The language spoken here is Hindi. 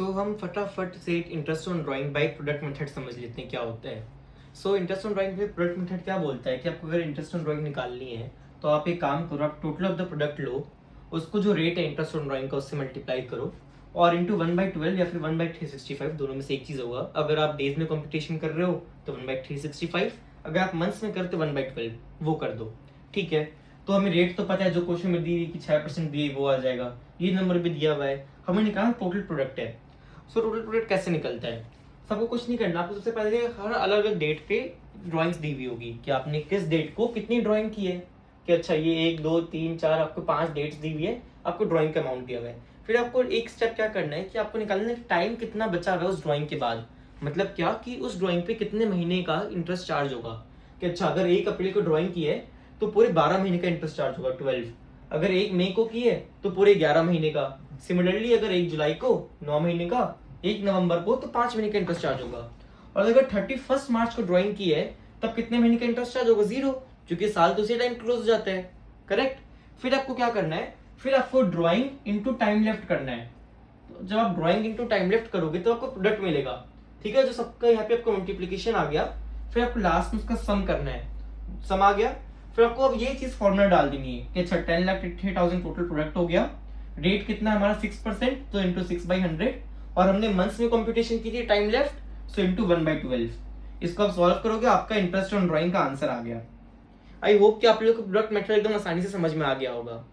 हम फटाफट से interest on drawing by product method समझ लेते हैं क्या होता है। इंटरेस्ट ऑन ड्राइंग पे प्रोडक्ट मेथड क्या बोलता है कि आपको अगर इंटरेस्ट ऑन ड्राइंग निकालनी है तो आप एक काम करो, आप टोटल ऑफ द प्रोडक्ट लो, उसको जो रेट है इंटरेस्ट ऑन ड्राइंग का उससे मल्टीप्लाई करो और इंटू 1/12 या फिर 1/365, दोनों में से एक चीज होगा। अगर आप डेज में कंप्यूटेशन कर रहे हो तो 1/365, अगर आप मंथ्स में करते हो 1/12 वो कर दो। ठीक है, तो हमें रेट तो पता है, जो क्वेश्चन में दी हुई कि 6% दिए वो आ जाएगा, ये नंबर भी दिया हुआ है, हमें निकालना टोटल प्रोडक्ट है। टोटल प्रोडक्ट कैसे निकलता है? सबको कुछ नहीं करना, आपको सबसे पहले हर अलग अलग डेट पे ड्राइंग्स दी हुई होगी कि आपने किस डेट को कितनी ड्राइंग की है, कि अच्छा ये 1 2 3 4 आपको 5 डेट्स दी हुई है, आपको ड्राइंग का अमाउंट दिया हुआ है। फिर आपको एक स्टेप क्या करना है कि आपको निकालना है टाइम कितना बचा हुआ है उस ड्राइंग के बाद, मतलब क्या कि उस ड्राइंग पे कितने महीने का इंटरेस्ट चार्ज होगा। कि अच्छा अगर 1 अप्रैल को ड्राइंग की है तो पूरे 12 महीने का इंटरेस्ट चार्ज होगा 12। अगर 1 मई को की है तो पूरे 11 महीने का। सिमिलरली अगर 1 जुलाई को 9 महीने का, 1 नवंबर को तो 5 महीने का इंटरेस्ट चार्ज होगा। और अगर 31 मार्च को ड्राइंग की है तब कितने महीने का इंटरेस्ट चार्ज होगा? 0, क्योंकि साल तो उसी टाइम क्लोज हो जाता है। करेक्ट। फिर आपको क्या करना है, फिर आपको ड्राइंग इनटू टाइम लेफ्ट करना है। तो जब आप ड्राइंग इनटू टाइम लेफ्ट करोगे तो आपको प्रोडक्ट मिलेगा। ठीक है, जो सबका यहाँ पे आपको मल्टीप्लीकेशन आ गया, फिर आपको लास्ट में उसका सम करना है। सम आ गया, फिर आपको अब ये चीज फॉर्मूला डाल देनी है कि अच्छा 10,80,000 टोटल प्रोडक्ट हो गया, रेट कितना है हमारा 6%, तो इंटू 6/100, और हमने मंथ्स में कंप्यूटेशन की थी टाइम लेफ्ट, सो इंटू 1/12। इसको आप सॉल्व करोगे, आपका इंटरेस्ट ऑन ड्राइंग का आंसर आ गया। आई होप कि आप लोगों को प्रोडक्ट मेथड एकदम आसानी से समझ में आ गया होगा।